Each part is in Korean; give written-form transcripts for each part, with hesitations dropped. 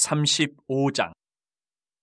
35장.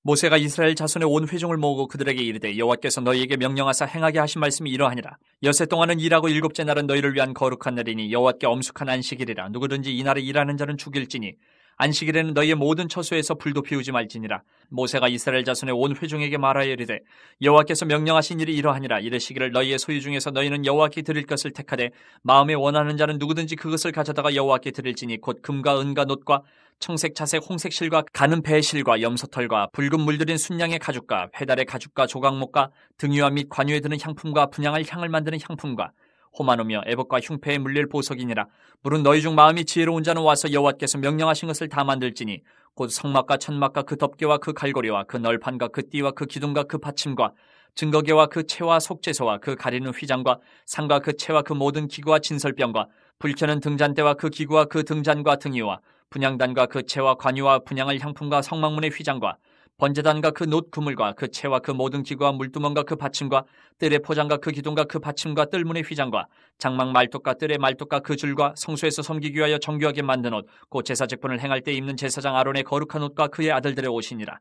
모세가 이스라엘 자손의 온 회중을 모으고 그들에게 이르되 여호와께서 너희에게 명령하사 행하게 하신 말씀이 이러하니라. 엿새 동안은 일하고 일곱째 날은 너희를 위한 거룩한 날이니 여호와께 엄숙한 안식일이라. 누구든지 이날에 일하는 자는 죽일지니 안식일에는 너희의 모든 처소에서 불도 피우지 말지니라. 모세가 이스라엘 자손의 온 회중에게 말하여 이르되 여호와께서 명령하신 일이 이러하니라. 이르시기를 너희의 소유 중에서 너희는 여호와께 드릴 것을 택하되 마음에 원하는 자는 누구든지 그것을 가져다가 여호와께 드릴지니 곧 금과 은과 놋과 청색, 자색, 홍색 실과 가는 배실과 염소털과 붉은 물들인 순양의 가죽과 회달의 가죽과 조각목과 등유와 및 관유에 드는 향품과 분향할 향을 만드는 향품과 호마노며 에봇과 흉패에 물릴 보석이니라. 물은 너희 중 마음이 지혜로운 자는 와서 여호와께서 명령하신 것을 다 만들지니 곧 성막과 천막과 그 덮개와 그 갈고리와 그 널판과 그 띠와 그 기둥과 그 받침과 증거계와 그 채와 속죄소와 그 가리는 휘장과 상과 그 채와 그 모든 기구와 진설병과 불켜는 등잔대와 그 기구와 그 등잔과 등이와 분향단과 그 채와 관유와 분향할 향품과 성막문의 휘장과 번제단과 그 놋 그물과 그 채와 그 모든 기구와 물두멍과 그 받침과 뜰의 포장과 그 기둥과 그 받침과 뜰문의 휘장과 장막 말뚝과 뜰의 말뚝과 그 줄과 성소에서 섬기기 위하여 정교하게 만든 옷 곧 제사직분을 행할 때 입는 제사장 아론의 거룩한 옷과 그의 아들들의 옷이니라.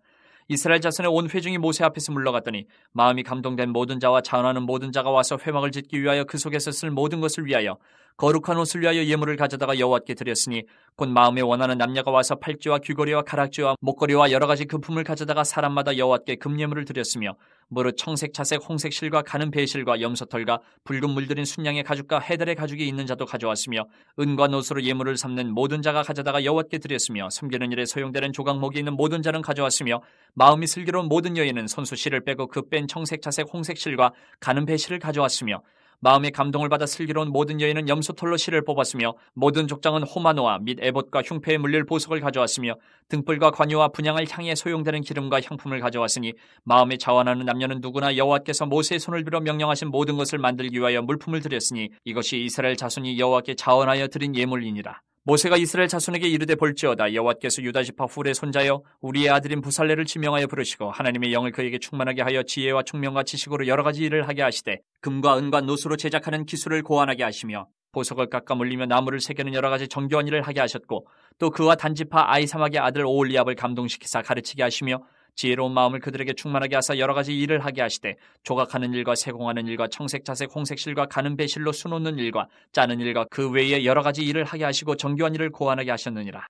이스라엘 자손의 온 회중이 모세 앞에서 물러갔더니 마음이 감동된 모든 자와 자원하는 모든 자가 와서 회막을 짓기 위하여 그 속에서 쓸 모든 것을 위하여 거룩한 옷을 위하여 예물을 가져다가 여호와께 드렸으니 곧 마음에 원하는 남녀가 와서 팔찌와 귀걸이와 가락지와 목걸이와 여러 가지 금품을 가져다가 사람마다 여호와께 금예물을 드렸으며 무릇 청색, 자색, 홍색 실과 가는 배실과 염소털과 붉은 물들인 순양의 가죽과 헤달의 가죽이 있는 자도 가져왔으며 은과 놋으로 예물을 삼는 모든 자가 가져다가 여호와께 드렸으며 섬기는 일에 소용되는 조각목이 있는 모든 자는 가져왔으며 마음이 슬기로운 모든 여인은 손수 실을 빼고 그 뺀 청색, 자색, 홍색 실과 가는 배실을 가져왔으며 마음의 감동을 받아 슬기로운 모든 여인은 염소털로 실을 뽑았으며 모든 족장은 호마노아 및 에봇과 흉패에 물릴 보석을 가져왔으며 등불과 관유와 분향할 향에 소용되는 기름과 향품을 가져왔으니 마음에 자원하는 남녀는 누구나 여호와께서 모세의 손을 빌어 명령하신 모든 것을 만들기 위하여 물품을 드렸으니 이것이 이스라엘 자손이 여호와께 자원하여 드린 예물이니라. 모세가 이스라엘 자손에게 이르되 볼지어다 여호와께서 유다 지파 훌의 손자여 우리의 아들인 부살레를 지명하여 부르시고 하나님의 영을 그에게 충만하게 하여 지혜와 총명과 지식으로 여러 가지 일을 하게 하시되 금과 은과 놋으로 제작하는 기술을 고안하게 하시며 보석을 깎아 물리며 나무를 새기는 여러 가지 정교한 일을 하게 하셨고 또 그와 단지파 아이사막의 아들 오홀리압을 감동시키사 가르치게 하시며 지혜로운 마음을 그들에게 충만하게 하사 여러 가지 일을 하게 하시되 조각하는 일과 세공하는 일과 청색, 자색, 홍색 실과 가는 배실로 수놓는 일과 짜는 일과 그 외에 여러 가지 일을 하게 하시고 정교한 일을 고안하게 하셨느니라.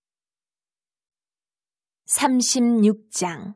36장.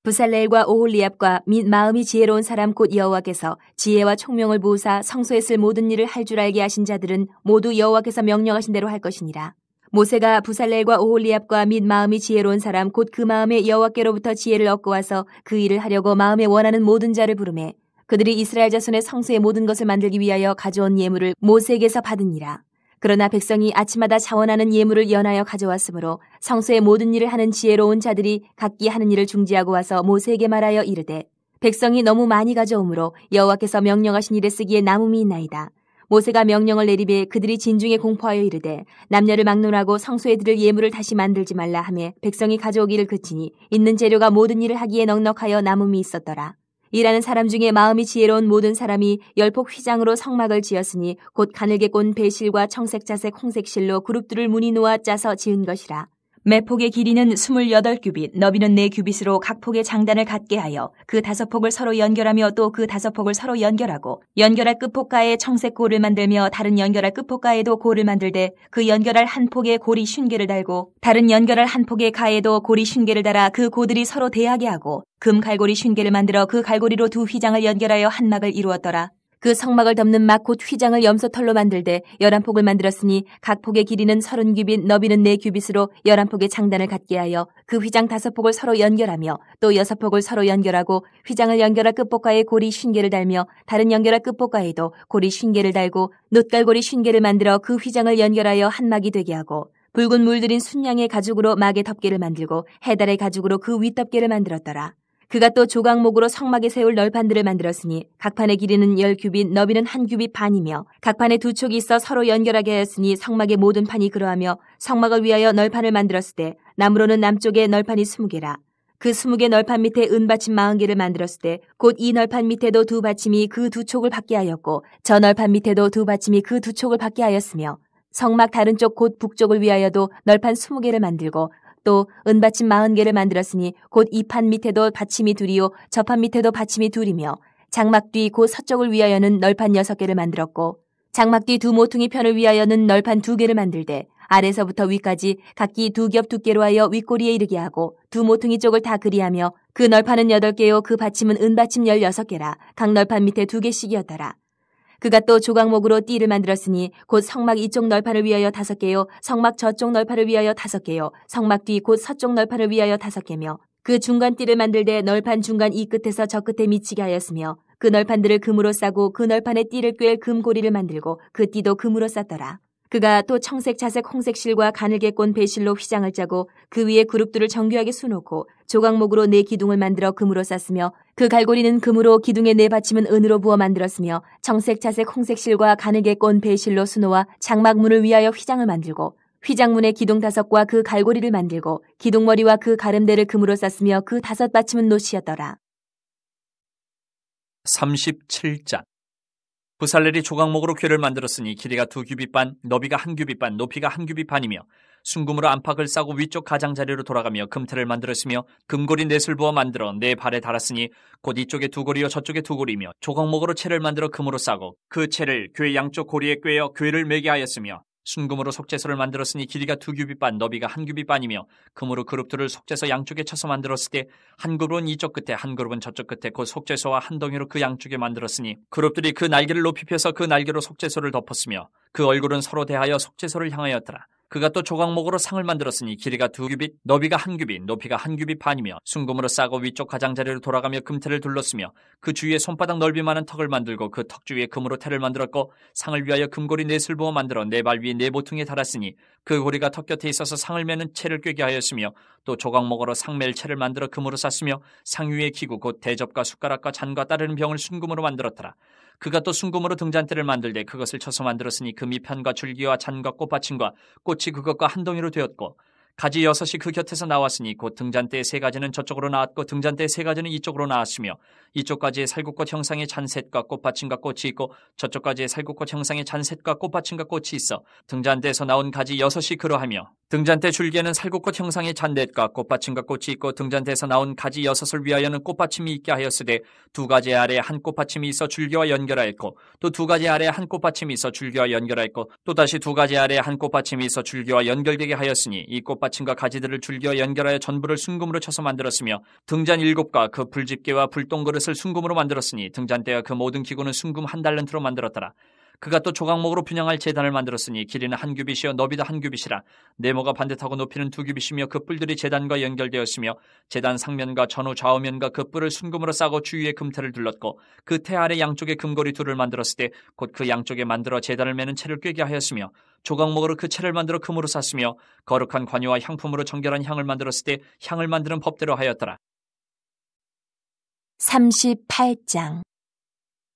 부살렐과 오홀리압과 및 마음이 지혜로운 사람 곧 여호와께서 지혜와 총명을 부으사 성소에 쓸 모든 일을 할 줄 알게 하신 자들은 모두 여호와께서 명령하신 대로 할 것이니라. 모세가 부살렐과 오홀리압과 및 마음이 지혜로운 사람 곧 그 마음에 여호와께로부터 지혜를 얻고 와서 그 일을 하려고 마음에 원하는 모든 자를 부르매 그들이 이스라엘 자손의 성소의 모든 것을 만들기 위하여 가져온 예물을 모세에게서 받으니라. 그러나 백성이 아침마다 자원하는 예물을 연하여 가져왔으므로 성소의 모든 일을 하는 지혜로운 자들이 각기 하는 일을 중지하고 와서 모세에게 말하여 이르되 백성이 너무 많이 가져오므로 여호와께서 명령하신 일에 쓰기에 남음이 있나이다. 모세가 명령을 내리매 그들이 진중에 공포하여 이르되 남녀를 막론하고 성소에 드릴 예물을 다시 만들지 말라 하며 백성이 가져오기를 그치니 있는 재료가 모든 일을 하기에 넉넉하여 남음이 있었더라. 일하는 사람 중에 마음이 지혜로운 모든 사람이 열폭 휘장으로 성막을 지었으니 곧 가늘게 꼰 배실과 청색, 자색, 홍색 실로 그룹들을 무늬 놓아 짜서 지은 것이라. 매폭의 길이는 28규빗, 너비는 4규빗으로 각 폭의 장단을 갖게 하여 그 5폭을 서로 연결하며 또 그 5폭을 서로 연결하고 연결할 끝폭가에 청색 고를 만들며 다른 연결할 끝폭가에도 고를 만들되 그 연결할 한 폭에 고리 50개를 달고 다른 연결할 한 폭의 가에도 고리 50개를 달아 그 고들이 서로 대하게 하고 금 갈고리 50개를 만들어 그 갈고리로 두 휘장을 연결하여 한 막을 이루었더라. 그 성막을 덮는 막 곧 휘장을 염소털로 만들되 11폭을 만들었으니 각 폭의 길이는 30규빗, 너비는 4규빗으로 11폭의 장단을 갖게 하여 그 휘장 5폭을 서로 연결하며 또 6폭을 서로 연결하고 휘장을 연결할 끝폭가에 고리 50개를 달며 다른 연결할 끝폭가에도 고리 50개를 달고 놋갈고리 50개를 만들어 그 휘장을 연결하여 한 막이 되게 하고 붉은 물들인 순양의 가죽으로 막의 덮개를 만들고 헤달의 가죽으로 그 윗덮개를 만들었더라. 그가 또 조각목으로 성막에 세울 널판들을 만들었으니 각 판의 길이는 10규빗, 너비는 1규빗 반이며 각 판에 두 촉이 있어 서로 연결하게 하였으니 성막의 모든 판이 그러하며 성막을 위하여 널판을 만들었을 때 나무로는 남쪽에 널판이 20개라. 그 20개 널판 밑에 은받침 40개를 만들었을 때 곧 이 널판 밑에도 두 받침이 그 두 촉을 받게 하였고 저 널판 밑에도 두 받침이 그 두 촉을 받게 하였으며 성막 다른 쪽 곧 북쪽을 위하여도 널판 20개를 만들고 또 은받침 40개를 만들었으니 곧 이 판 밑에도 받침이 둘이요 저 판 밑에도 받침이 둘이며 장막 뒤 곧 서쪽을 위하여는 널판 6개를 만들었고 장막 뒤 두 모퉁이 편을 위하여는 널판 2개를 만들되 아래서부터 위까지 각기 2겹 두께로 하여 윗꼬리에 이르게 하고 두 모퉁이 쪽을 다 그리하며 그 널판은 8개요 그 받침은 은받침 16개라 각 널판 밑에 2개씩이었더라. 그가 또 조각목으로 띠를 만들었으니 곧 성막 이쪽 널판을 위하여 5개요 성막 저쪽 널판을 위하여 5개요 성막 뒤 곧 서쪽 널판을 위하여 5개며 그 중간 띠를 만들되 널판 중간 이 끝에서 저 끝에 미치게 하였으며 그 널판들을 금으로 싸고 그 널판에 띠를 꿰 금고리를 만들고 그 띠도 금으로 쌌더라. 그가 또 청색, 자색, 홍색 실과 가늘게 꼰 배실로 휘장을 짜고 그 위에 그룹들을 정교하게 수놓고 조각목으로 4기둥을 만들어 금으로 쌌으며 그 갈고리는 금으로 기둥의 4받침은 은으로 부어 만들었으며 청색, 자색, 홍색 실과 가늘게 꼰 배실로 수놓아 장막문을 위하여 휘장을 만들고 휘장문의 기둥 5과 그 갈고리를 만들고 기둥머리와 그 가름대를 금으로 쌌으며 그 5받침은 노시였더라. 37장 부살렐이 조각목으로 궤를 만들었으니 길이가 2규빗 반, 너비가 1규빗 반, 높이가 1규빗 반이며 순금으로 안팎을 싸고 위쪽 가장자리로 돌아가며 금틀을 만들었으며 금고리 넷을 부어 만들어 4발에 달았으니 곧 이쪽에 2고리요 저쪽에 2고리며 조각목으로 채를 만들어 금으로 싸고 그 채를 궤 양쪽 고리에 꿰어 궤를 매게 하였으며 순금으로 속죄소를 만들었으니 길이가 2규빗 반, 너비가 1규빗 반이며 금으로 그룹들을 속죄소 양쪽에 쳐서 만들었을 때 한 그룹은 이쪽 끝에 한 그룹은 저쪽 끝에 곧 속죄소와 한 덩이로 그 양쪽에 만들었으니 그룹들이 그 날개를 높이 펴서 그 날개로 속죄소를 덮었으며 그 얼굴은 서로 대하여 속죄소를 향하였더라. 그가 또 조각목으로 상을 만들었으니 길이가 2규빗, 너비가 1규빗, 높이가 1규빗 반이며 순금으로 싸고 위쪽 가장자리로 돌아가며 금태를 둘렀으며 그 주위에 손바닥 넓이만한 턱을 만들고 그 턱 주위에 금으로 태를 만들었고 상을 위하여 금고리 넷을 부어 만들어 4발 위에 4모퉁이에 달았으니 그 고리가 턱 곁에 있어서 상을 매는 채를 꿰게 하였으며 또 조각목으로 상맬 채를 만들어 금으로 쌌으며 상 위에 기구 곧 대접과 숟가락과 잔과 따르는 병을 순금으로 만들었더라. 그가 또 순금으로 등잔대를 만들되 그것을 쳐서 만들었으니 그 밑편과 줄기와 잔과 꽃받침과 꽃이 그것과 한 덩이로 되었고 가지 6이 그 곁에서 나왔으니 곧 등잔대의 3가지는 저쪽으로 나왔고 등잔대의 3가지는 이쪽으로 나왔으며 이쪽까지의 살구꽃 형상의 잔셋과 꽃받침과 꽃이 있고 저쪽까지의 살구꽃 형상의 잔셋과 꽃받침과 꽃이 있어 등잔대에서 나온 가지 6이 그러하며 등잔대 줄기에는 살구꽃 형상의 잔넷과 꽃받침과 꽃이 있고 등잔대에서 나온 가지 6을 위하여는 꽃받침이 있게 하였으되 2가지 아래에 한 꽃받침이 있어 줄기와 연결하였고 또 2가지 아래에 한 꽃받침이 있어 줄기와 연결하였고 또 다시 2가지 아래에 한 꽃받침이 있어 줄기와 연결되게 하였으니 이 꽃받침과 가지들을 줄기와 연결하여 전부를 순금으로 쳐서 만들었으며 등잔 7과 그 불집게와 불똥그릇을 순금으로 만들었으니 등잔대와 그 모든 기구는 순금 1달란트로 만들었더라. 그가 또 조각목으로 분향할 제단을 만들었으니 길이는 1규빗이요 너비도 1규빗이라 네모가 반듯하고 높이는 2규빗이며 그 뿔들이 제단과 연결되었으며 제단 상면과 전후 좌우면과 그 뿔을 순금으로 싸고 주위에 금태를 둘렀고 그 태 아래 양쪽에 금고리 2를 만들었을 때 곧 그 양쪽에 만들어 제단을 매는 채를 꿰게 하였으며 조각목으로 그 채를 만들어 금으로 쌌으며 거룩한 관유와 향품으로 정결한 향을 만들었을 때 향을 만드는 법대로 하였더라. 38장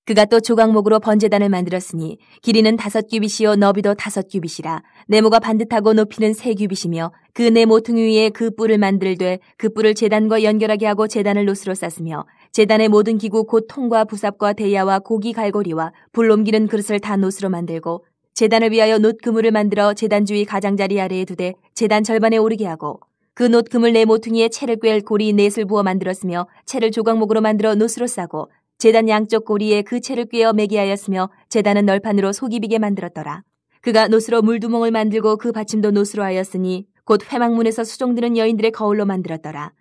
그가 또 조각목으로 번제단을 만들었으니 길이는 5규빗이요 너비도 5규빗이라 네모가 반듯하고 높이는 3규빗이며 그 4모퉁이 위에 그 뿔을 만들되 그 뿔을 제단과 연결하게 하고 제단을 노스로 쌌으며 제단의 모든 기구 곧 통과 부삽과 대야와 고기 갈고리와 불 옮기는 그릇을 다 노스로 만들고 제단을 위하여 놋 그물을 만들어 제단 주위 가장자리 아래에 두되 제단 절반에 오르게 하고 그 놋 그물 4모퉁이에 채를 꿰 고리 넷을 부어 만들었으며 채를 조각목으로 만들어 노스로 싸고 제단 양쪽 고리에 그 채를 꿰어 매게 하였으며 제단은 널판으로 속이 비게 만들었더라. 그가 노스로 물두멍을 만들고 그 받침도 노스로 하였으니 곧 회막문에서 수종드는 여인들의 거울로 만들었더라.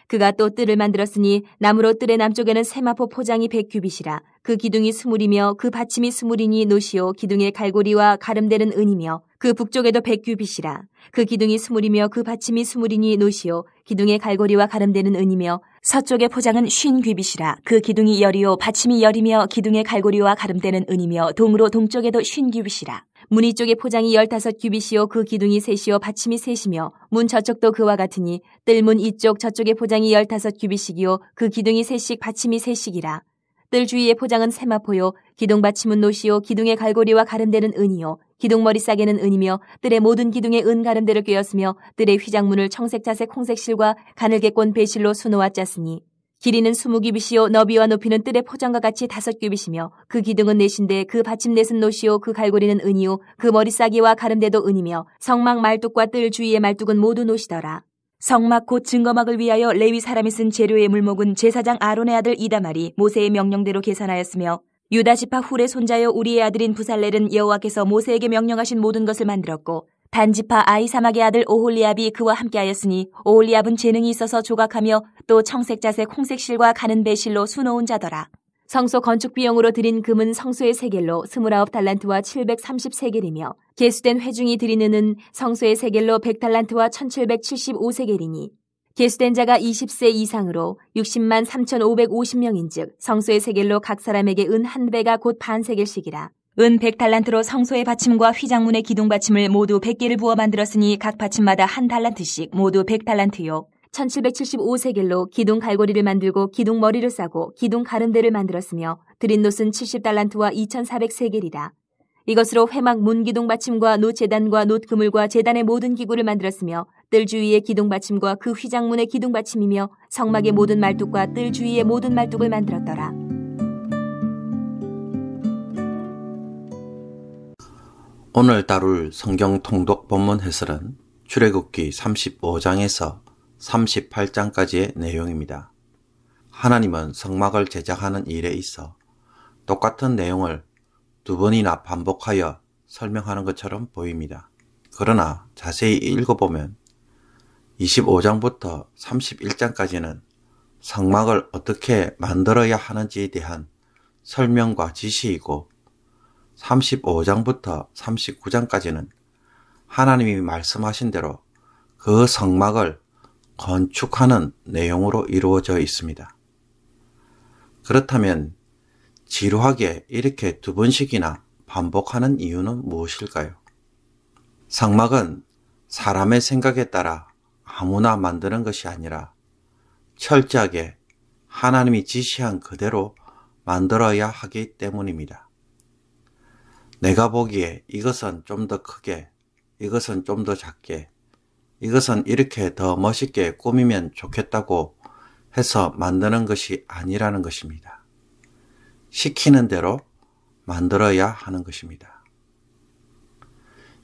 그가 또 뜰을 만들었으니 나무로 뜰의 남쪽에는 세마포 포장이 100규빗이라 그 기둥이 20이며 그 받침이 20이니 노시오 기둥의 갈고리와 가름대는 은이며 그 북쪽에도 100규빗이라 그 기둥이 20이며 그 받침이 20이니 노시오 기둥의 갈고리와 가름대는 은이며 서쪽의 포장은 50규빗이라 그 기둥이 10이요 받침이 10이며 기둥의 갈고리와 가름대는 은이며 동으로 동쪽에도 50규빗이라 문 이쪽의 포장이 15규빗이요 그 기둥이 3이요 받침이 3이며 문 저쪽도 그와 같으니 뜰문 이쪽 저쪽의 포장이 15규빗이요 그 기둥이 3씩 받침이 3씩이라 뜰 주위의 포장은 세마포요 기둥 받침은 노시요 기둥의 갈고리와 가름대는 은이요 기둥 머리 싸개는 은이며 뜰의 모든 기둥에 은 가름대를 꿰었으며 뜰의 휘장문을 청색 자색 홍색 실과 가늘게 꼰 배실로 수놓아 짰으니 길이는 20규빗이요 너비와 높이는 뜰의 포장과 같이 5규빗이며 그 기둥은 넷인데 그 받침 넷은 노시요 그 갈고리는 은이요 그 머리 싸개와 가름대도 은이며 성막 말뚝과 뜰 주위의 말뚝은 모두 노시더라. 성막 곧 증거막을 위하여 레위 사람이 쓴 재료의 물목은 제사장 아론의 아들 이다말이 모세의 명령대로 계산하였으며 유다 지파 훌의 손자여 우리의 아들인 부살렐은 여호와께서 모세에게 명령하신 모든 것을 만들었고 단지파 아히사막의 아들 오홀리압이 그와 함께하였으니 오홀리압은 재능이 있어서 조각하며 또 청색자색 홍색실과 가는 배실로 수놓은 자더라. 성소 건축 비용으로 드린 금은 성소의 세겔로 29달란트와 730세겔이며 계수된 회중이 드리는 은 성소의 세겔로 100달란트와 1775세겔이니 계수된 자가 20세 이상으로 60만 3550명인즉 성소의 세겔로 각 사람에게 은 한 배가 곧 반세겔씩이라. 은 100달란트로 성소의 받침과 휘장문의 기둥 받침을 모두 100개를 부어 만들었으니 각 받침마다 한 달란트씩 모두 100달란트요. 1775세겔로 기둥 갈고리를 만들고 기둥 머리를 싸고 기둥 가름대를 만들었으며 드린 놋은 70달란트와 2400세겔이라. 이것으로 회막 문 기둥 받침과 놋 제단과 놋 그물과 제단의 모든 기구를 만들었으며 뜰 주위의 기둥 받침과 그 휘장문의 기둥 받침이며 성막의 모든 말뚝과 뜰 주위의 모든 말뚝을 만들었더라. 오늘 다룰 성경 통독 본문 해설은 출애굽기 35장에서 38장까지의 내용입니다. 하나님은 성막을 제작하는 일에 있어 똑같은 내용을 두 번이나 반복하여 설명하는 것처럼 보입니다. 그러나 자세히 읽어보면 25장부터 31장까지는 성막을 어떻게 만들어야 하는지에 대한 설명과 지시이고 35장부터 39장까지는 하나님이 말씀하신 대로 그 성막을 건축하는 내용으로 이루어져 있습니다. 그렇다면 지루하게 이렇게 두 번씩이나 반복하는 이유는 무엇일까요? 성막은 사람의 생각에 따라 아무나 만드는 것이 아니라 철저하게 하나님이 지시한 그대로 만들어야 하기 때문입니다. 내가 보기에 이것은 좀 더 크게, 이것은 좀 더 작게, 이것은 이렇게 더 멋있게 꾸미면 좋겠다고 해서 만드는 것이 아니라는 것입니다. 시키는 대로 만들어야 하는 것입니다.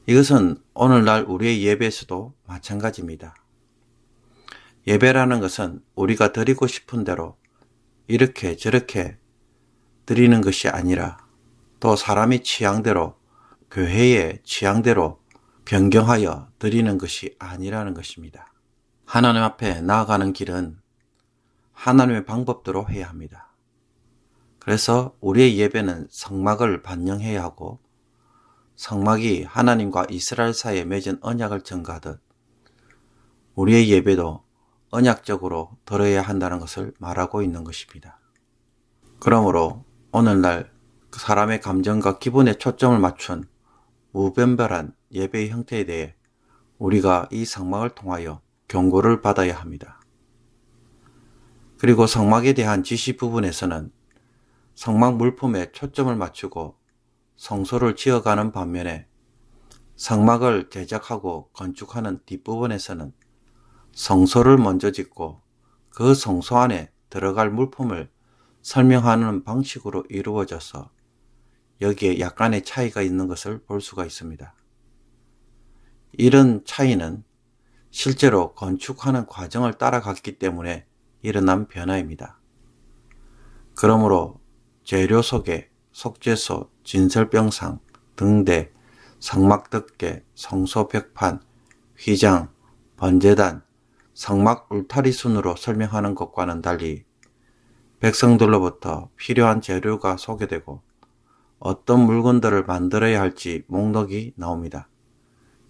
이것은 오늘날 우리의 예배에서도 마찬가지입니다. 예배라는 것은 우리가 드리고 싶은 대로 이렇게 저렇게 드리는 것이 아니라 또 사람이 취향대로, 교회의 취향대로 변경하여 드리는 것이 아니라는 것입니다. 하나님 앞에 나아가는 길은 하나님의 방법대로 해야 합니다. 그래서 우리의 예배는 성막을 반영해야 하고 성막이 하나님과 이스라엘 사이에 맺은 언약을 증거하듯 우리의 예배도 언약적으로 들어야 한다는 것을 말하고 있는 것입니다. 그러므로 오늘날 사람의 감정과 기분에 초점을 맞춘 무분별한 예배의 형태에 대해 우리가 이 성막을 통하여 경고를 받아야 합니다. 그리고 성막에 대한 지시 부분에서는 성막 물품에 초점을 맞추고 성소를 지어가는 반면에 성막을 제작하고 건축하는 뒷부분에서는 성소를 먼저 짓고 그 성소 안에 들어갈 물품을 설명하는 방식으로 이루어져서 여기에 약간의 차이가 있는 것을 볼 수가 있습니다. 이런 차이는 실제로 건축하는 과정을 따라갔기 때문에 일어난 변화입니다. 그러므로 재료 소개, 속죄소, 진설병상, 등대, 성막덮개, 성소 벽판, 휘장, 번제단, 성막 울타리 순으로 설명하는 것과는 달리 백성들로부터 필요한 재료가 소개되고 어떤 물건들을 만들어야 할지 목록이 나옵니다.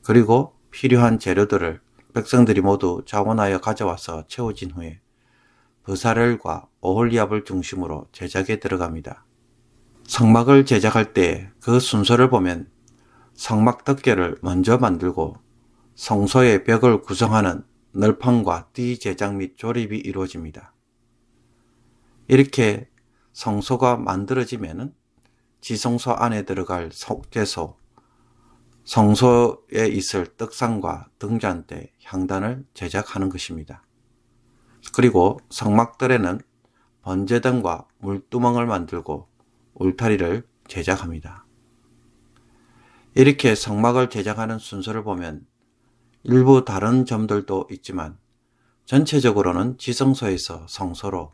그리고 필요한 재료들을 백성들이 모두 자원하여 가져와서 채워진 후에 브사렐과 오홀리압을 중심으로 제작에 들어갑니다. 성막을 제작할 때 그 순서를 보면 성막 덮개를 먼저 만들고 성소의 벽을 구성하는 널판과 띠 제작 및 조립이 이루어집니다. 이렇게 성소가 만들어지면 지성소 안에 들어갈 속죄소, 성소에 있을 떡상과 등잔대, 향단을 제작하는 것입니다. 그리고 성막들에는 번제단과 물두멍을 만들고 울타리를 제작합니다. 이렇게 성막을 제작하는 순서를 보면 일부 다른 점들도 있지만 전체적으로는 지성소에서 성소로,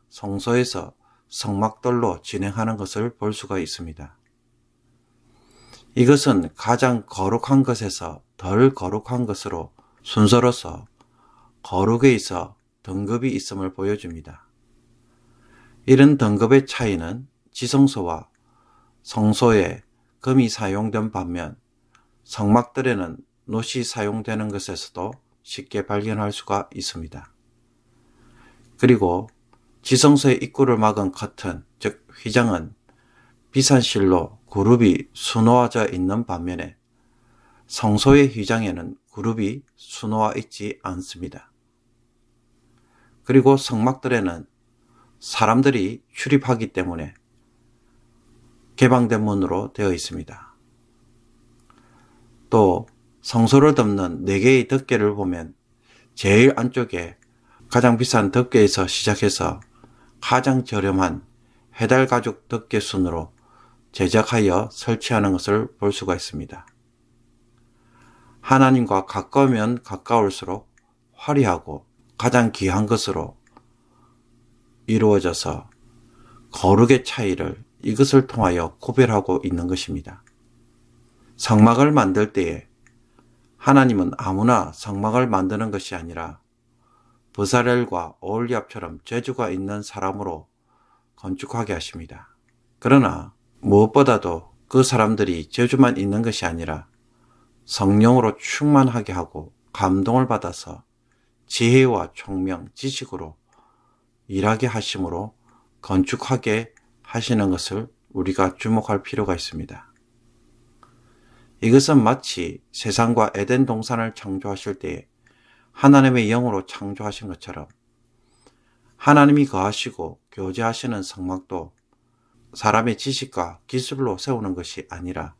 성소에서 성막들로 진행하는 것을 볼 수가 있습니다. 이것은 가장 거룩한 것에서 덜 거룩한 것으로 순서로서 거룩에 있어 등급이 있음을 보여줍니다. 이런 등급의 차이는 지성소와 성소에 금이 사용된 반면 성막들에는 놋이 사용되는 것에서도 쉽게 발견할 수가 있습니다. 그리고 지성소의 입구를 막은 커튼, 즉 휘장은 비싼 실로 그룹이 수놓아져 있는 반면에 성소의 휘장에는 그룹이 수놓아 있지 않습니다. 그리고 성막들에는 사람들이 출입하기 때문에 개방된 문으로 되어 있습니다. 또 성소를 덮는 4개의 덮개를 보면 제일 안쪽에 가장 비싼 덮개에서 시작해서 가장 저렴한 해달가죽 덮개 순으로 제작하여 설치하는 것을 볼 수가 있습니다. 하나님과 가까우면 가까울수록 화려하고 가장 귀한 것으로 이루어져서 거룩의 차이를 이것을 통하여 구별하고 있는 것입니다. 성막을 만들 때에 하나님은 아무나 성막을 만드는 것이 아니라 브살렐과 오홀리압처럼 재주가 있는 사람으로 건축하게 하십니다. 그러나 무엇보다도 그 사람들이 재주만 있는 것이 아니라 성령으로 충만하게 하고 감동을 받아서 지혜와 총명, 지식으로 일하게 하심으로 건축하게 하시는 것을 우리가 주목할 필요가 있습니다. 이것은 마치 세상과 에덴 동산을 창조하실 때에 하나님의 영으로 창조하신 것처럼 하나님이 거하시고 교제하시는 성막도 사람의 지식과 기술로 세우는 것이 아니라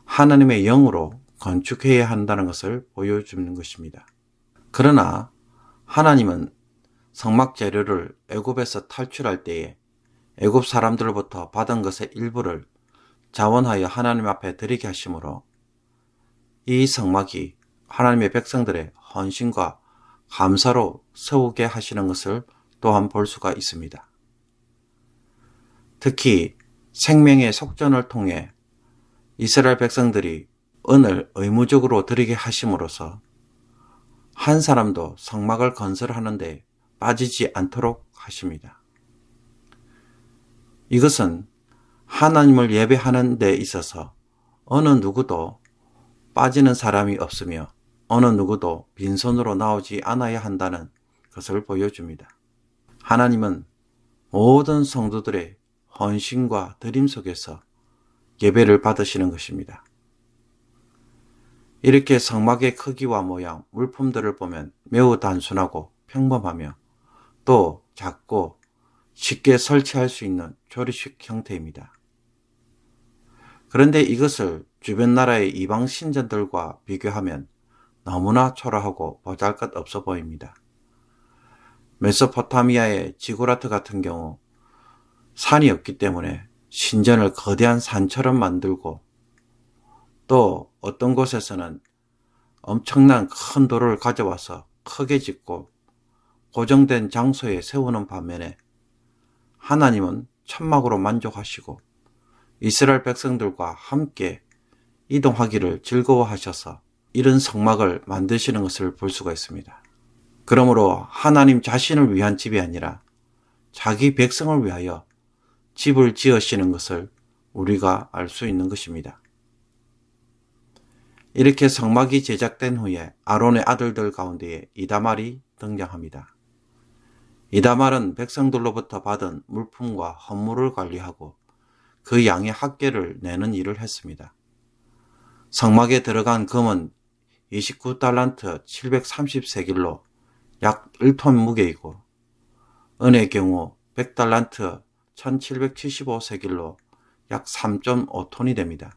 하나님의 영으로 건축해야 한다는 것을 보여주는 것입니다. 그러나 하나님은 성막 재료를 애굽에서 탈출할 때에 애굽 사람들로부터 받은 것의 일부를 자원하여 하나님 앞에 드리게 하심으로 이 성막이 하나님의 백성들의 헌신과 감사로 세우게 하시는 것을 또한 볼 수가 있습니다. 특히 생명의 속전을 통해 이스라엘 백성들이 은을 의무적으로 드리게 하심으로써 한 사람도 성막을 건설하는 데 빠지지 않도록 하십니다. 이것은 하나님을 예배하는 데 있어서 어느 누구도 빠지는 사람이 없으며 어느 누구도 빈손으로 나오지 않아야 한다는 것을 보여줍니다. 하나님은 모든 성도들의 헌신과 드림 속에서 예배를 받으시는 것입니다. 이렇게 성막의 크기와 모양, 물품들을 보면 매우 단순하고 평범하며 또 작고 쉽게 설치할 수 있는 조립식 형태입니다. 그런데 이것을 주변 나라의 이방 신전들과 비교하면 너무나 초라하고 보잘것없어 보입니다. 메소포타미아의 지구라트 같은 경우 산이 없기 때문에 신전을 거대한 산처럼 만들고 또 어떤 곳에서는 엄청난 큰 돌을 가져와서 크게 짓고 고정된 장소에 세우는 반면에 하나님은 천막으로 만족하시고 이스라엘 백성들과 함께 이동하기를 즐거워하셔서 이런 성막을 만드시는 것을 볼 수가 있습니다. 그러므로 하나님 자신을 위한 집이 아니라 자기 백성을 위하여 집을 지으시는 것을 우리가 알 수 있는 것입니다. 이렇게 성막이 제작된 후에 아론의 아들들 가운데에 이다말이 등장합니다. 이다말은 백성들로부터 받은 물품과 헌물을 관리하고 그 양의 학계를 내는 일을 했습니다. 성막에 들어간 금은 29달란트 730세길로 약 1톤 무게이고 은의 경우 100달란트 1775세길로 약 3.5톤이 됩니다.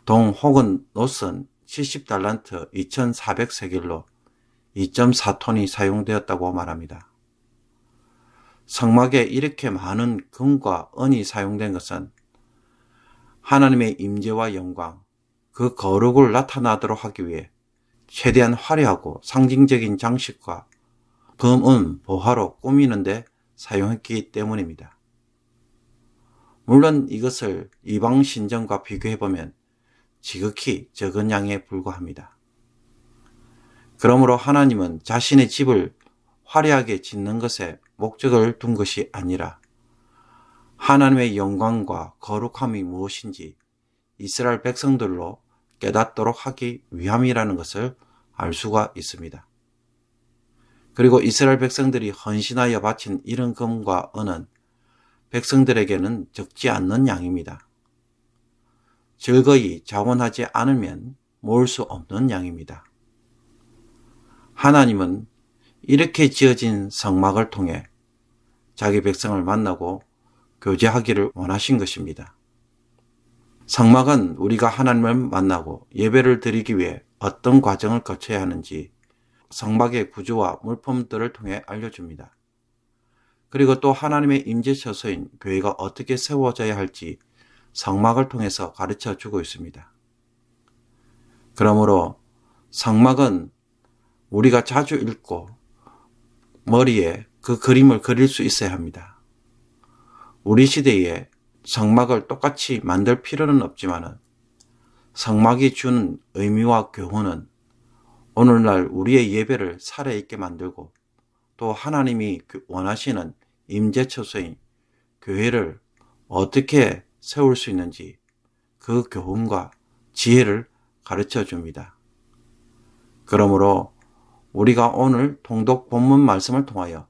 동 혹은 놋은 70달란트 2400세길로 2.4톤이 사용되었다고 말합니다. 성막에 이렇게 많은 금과 은이 사용된 것은 하나님의 임재와 영광, 그 거룩을 나타나도록 하기 위해 최대한 화려하고 상징적인 장식과 금, 은, 보화로 꾸미는 데 사용했기 때문입니다. 물론 이것을 이방 신전과 비교해보면 지극히 적은 양에 불과합니다. 그러므로 하나님은 자신의 집을 화려하게 짓는 것에 목적을 둔 것이 아니라 하나님의 영광과 거룩함이 무엇인지 이스라엘 백성들로 깨닫도록 하기 위함이라는 것을 알 수가 있습니다. 그리고 이스라엘 백성들이 헌신하여 바친 이런 금과 은은 백성들에게는 적지 않는 양입니다. 즐거이 자원하지 않으면 모을 수 없는 양입니다. 하나님은 이렇게 지어진 성막을 통해 자기 백성을 만나고 교제하기를 원하신 것입니다. 성막은 우리가 하나님을 만나고 예배를 드리기 위해 어떤 과정을 거쳐야 하는지 성막의 구조와 물품들을 통해 알려줍니다. 그리고 또 하나님의 임재처소인 교회가 어떻게 세워져야 할지 성막을 통해서 가르쳐 주고 있습니다. 그러므로 성막은 우리가 자주 읽고 머리에 그 그림을 그릴 수 있어야 합니다. 우리 시대에 성막을 똑같이 만들 필요는 없지만 성막이 주는 의미와 교훈은 오늘날 우리의 예배를 살아있게 만들고 또 하나님이 원하시는 임재처소인 교회를 어떻게 세울 수 있는지 그 교훈과 지혜를 가르쳐 줍니다. 그러므로 우리가 오늘 통독 본문 말씀을 통하여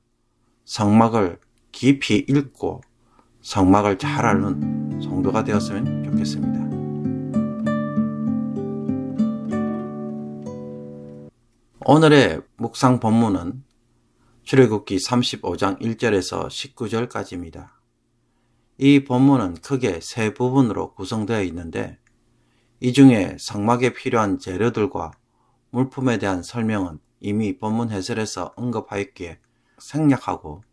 성막을 깊이 읽고 성막을 잘 아는 성도가 되었으면 좋겠습니다. 오늘의 묵상 본문은 출애굽기 35장 1절에서 19절까지입니다. 이 본문은 크게 세 부분으로 구성되어 있는데 이 중에 성막에 필요한 재료들과 물품에 대한 설명은 이미 본문 해설에서 언급하였기에 생략하고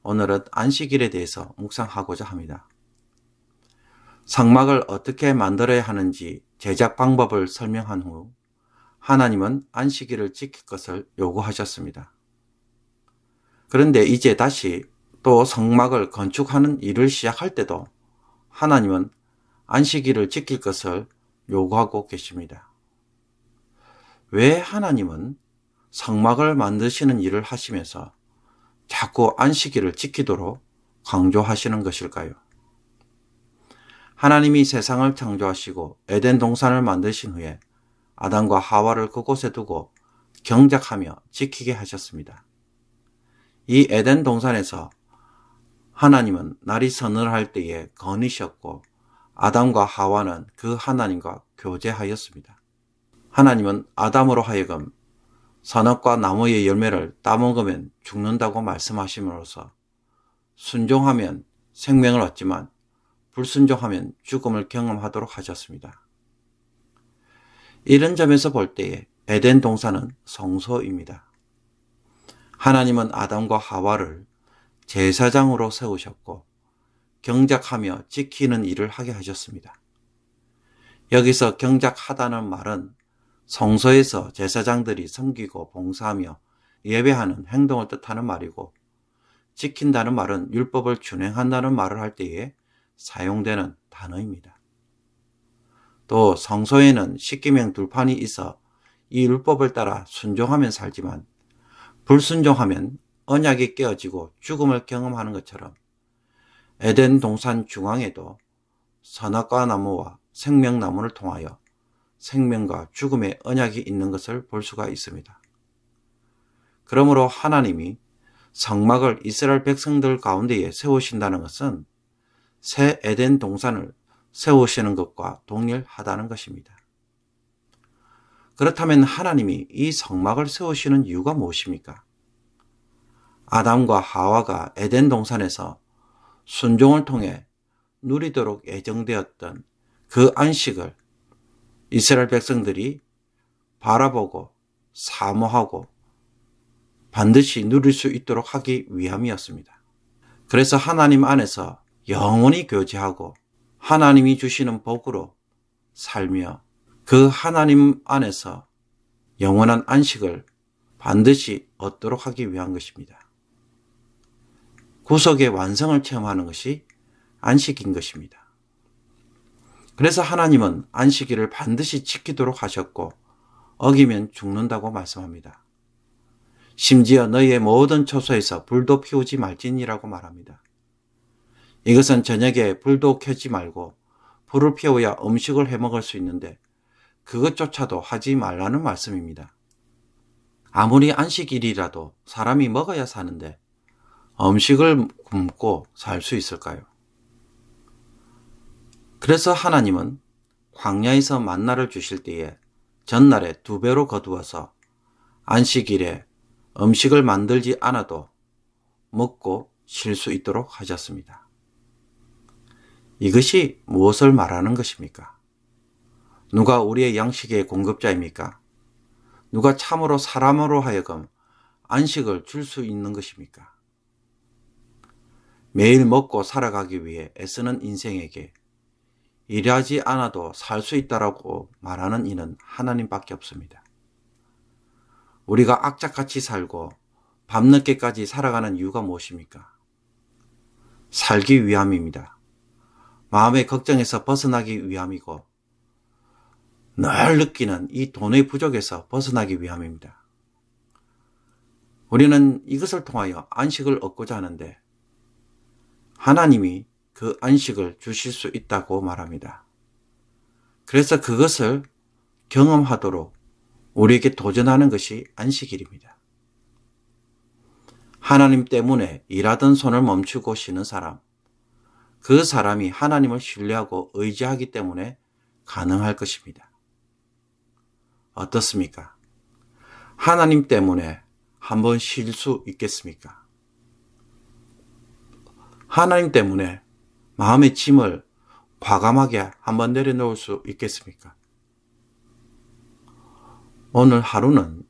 오늘은 안식일에 대해서 묵상하고자 합니다. 성막을 어떻게 만들어야 하는지 제작 방법을 설명한 후 하나님은 안식일을 지킬 것을 요구하셨습니다. 그런데 이제 다시 또 성막을 건축하는 일을 시작할 때도 하나님은 안식일을 지킬 것을 요구하고 계십니다. 왜 하나님은 성막을 만드시는 일을 하시면서 자꾸 안식일을 지키도록 강조하시는 것일까요? 하나님이 세상을 창조하시고 에덴 동산을 만드신 후에 아담과 하와를 그곳에 두고 경작하며 지키게 하셨습니다. 이 에덴 동산에서 하나님은 날이 서늘할 때에 거니셨고 아담과 하와는 그 하나님과 교제하였습니다. 하나님은 아담으로 하여금 선악과 나무의 열매를 따먹으면 죽는다고 말씀하심으로써 순종하면 생명을 얻지만 불순종하면 죽음을 경험하도록 하셨습니다. 이런 점에서 볼 때에 에덴 동산은 성소입니다. 하나님은 아담과 하와를 제사장으로 세우셨고 경작하며 지키는 일을 하게 하셨습니다. 여기서 경작하다는 말은 성소에서 제사장들이 섬기고 봉사하며 예배하는 행동을 뜻하는 말이고 지킨다는 말은 율법을 준행한다는 말을 할 때에 사용되는 단어입니다. 또 성소에는 십계명 둘판이 있어 이 율법을 따라 순종하면 살지만 불순종하면 언약이 깨어지고 죽음을 경험하는 것처럼 에덴 동산 중앙에도 선악과 나무와 생명나무를 통하여 생명과 죽음의 언약이 있는 것을 볼 수가 있습니다. 그러므로 하나님이 성막을 이스라엘 백성들 가운데에 세우신다는 것은 새 에덴 동산을 세우시는 것과 동일하다는 것입니다. 그렇다면 하나님이 이 성막을 세우시는 이유가 무엇입니까? 아담과 하와가 에덴 동산에서 순종을 통해 누리도록 예정되었던 그 안식을 이스라엘 백성들이 바라보고 사모하고 반드시 누릴 수 있도록 하기 위함이었습니다. 그래서 하나님 안에서 영원히 교제하고 하나님이 주시는 복으로 살며 그 하나님 안에서 영원한 안식을 반드시 얻도록 하기 위한 것입니다. 구속의 완성을 체험하는 것이 안식인 것입니다. 그래서 하나님은 안식일을 반드시 지키도록 하셨고 어기면 죽는다고 말씀합니다. 심지어 너희의 모든 처소에서 불도 피우지 말지니라고 말합니다. 이것은 저녁에 불도 켜지 말고 불을 피워야 음식을 해먹을 수 있는데 그것조차도 하지 말라는 말씀입니다. 아무리 안식일이라도 사람이 먹어야 사는데 음식을 굶고 살 수 있을까요? 그래서 하나님은 광야에서 만나를 주실 때에 전날에 2배로 거두어서 안식일에 음식을 만들지 않아도 먹고 쉴 수 있도록 하셨습니다. 이것이 무엇을 말하는 것입니까? 누가 우리의 양식의 공급자입니까? 누가 참으로 사람으로 하여금 안식을 줄 수 있는 것입니까? 매일 먹고 살아가기 위해 애쓰는 인생에게 일하지 않아도 살 수 있다라고 말하는 이는 하나님밖에 없습니다. 우리가 악착같이 살고 밤늦게까지 살아가는 이유가 무엇입니까? 살기 위함입니다. 마음의 걱정에서 벗어나기 위함이고 늘 느끼는 이 돈의 부족에서 벗어나기 위함입니다. 우리는 이것을 통하여 안식을 얻고자 하는데 하나님이 그 안식을 주실 수 있다고 말합니다. 그래서 그것을 경험하도록 우리에게 도전하는 것이 안식일입니다. 하나님 때문에 일하던 손을 멈추고 쉬는 사람, 그 사람이 하나님을 신뢰하고 의지하기 때문에 가능할 것입니다. 어떻습니까? 하나님 때문에 한번 쉴 수 있겠습니까? 하나님 때문에 마음의 짐을 과감하게 한번 내려놓을 수 있겠습니까? 오늘 하루는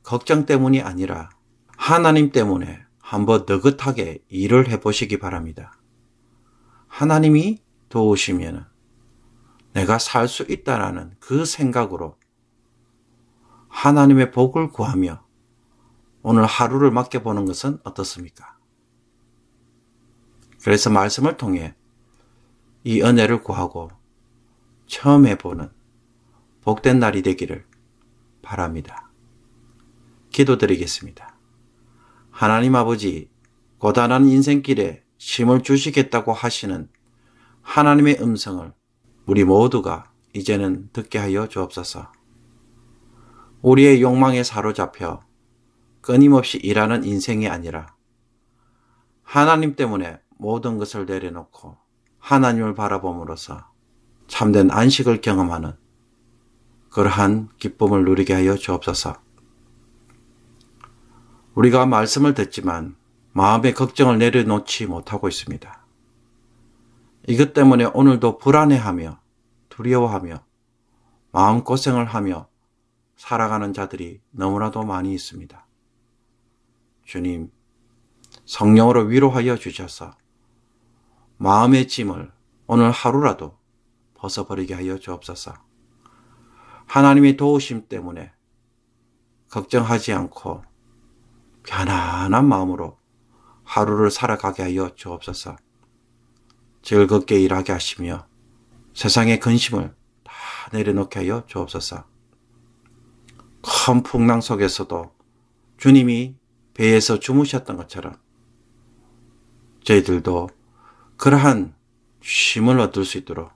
걱정 때문이 아니라 하나님 때문에 한번 느긋하게 일을 해보시기 바랍니다. 하나님이 도우시면 내가 살 수 있다라는 그 생각으로 하나님의 복을 구하며 오늘 하루를 맡겨보는 것은 어떻습니까? 그래서 말씀을 통해 이 은혜를 구하고 처음 해보는 복된 날이 되기를 바랍니다. 기도드리겠습니다. 하나님 아버지, 고단한 인생길에 힘을 주시겠다고 하시는 하나님의 음성을 우리 모두가 이제는 듣게 하여 주옵소서. 우리의 욕망에 사로잡혀 끊임없이 일하는 인생이 아니라 하나님 때문에 모든 것을 내려놓고 하나님을 바라봄으로써 참된 안식을 경험하는 그러한 기쁨을 누리게 하여 주옵소서. 우리가 말씀을 듣지만 마음의 걱정을 내려놓지 못하고 있습니다. 이것 때문에 오늘도 불안해하며 두려워하며 마음고생을 하며 살아가는 자들이 너무나도 많이 있습니다. 주님, 성령으로 위로하여 주셔서 마음의 짐을 오늘 하루라도 벗어버리게 하여 주옵소서. 하나님의 도우심 때문에 걱정하지 않고 편안한 마음으로 하루를 살아가게 하여 주옵소서. 즐겁게 일하게 하시며 세상의 근심을 다 내려놓게 하여 주옵소서. 큰 풍랑 속에서도 주님이 배에서 주무셨던 것처럼 저희들도 그러한 쉼을 얻을 수 있도록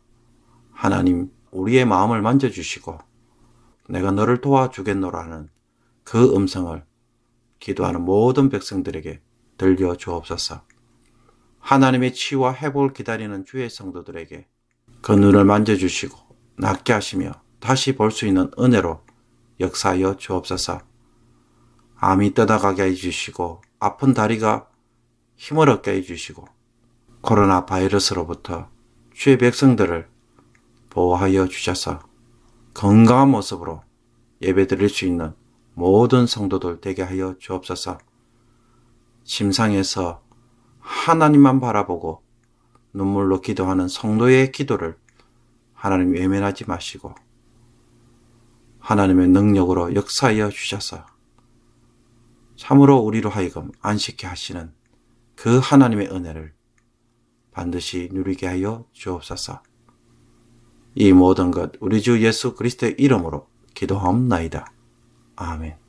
하나님 우리의 마음을 만져주시고 내가 너를 도와주겠노라 하는 그 음성을 기도하는 모든 백성들에게 들려주옵소서. 하나님의 치유와 회복을 기다리는 주의 성도들에게 그 눈을 만져주시고 낫게 하시며 다시 볼 수 있는 은혜로 역사하여 주옵소서. 암이 떠나가게 해주시고 아픈 다리가 힘을 얻게 해주시고 코로나 바이러스로부터 주의 백성들을 보호하여 주셔서 건강한 모습으로 예배드릴 수 있는 모든 성도들 되게 하여 주옵소서. 침상에서 하나님만 바라보고 눈물로 기도하는 성도의 기도를 하나님 외면하지 마시고 하나님의 능력으로 역사하여 주셔서 참으로 우리로 하여금 안식케 하시는 그 하나님의 은혜를 반드시 누리게 하여 주옵소서. 이 모든 것 우리 주 예수 그리스도의 이름으로 기도하옵나이다. 아멘.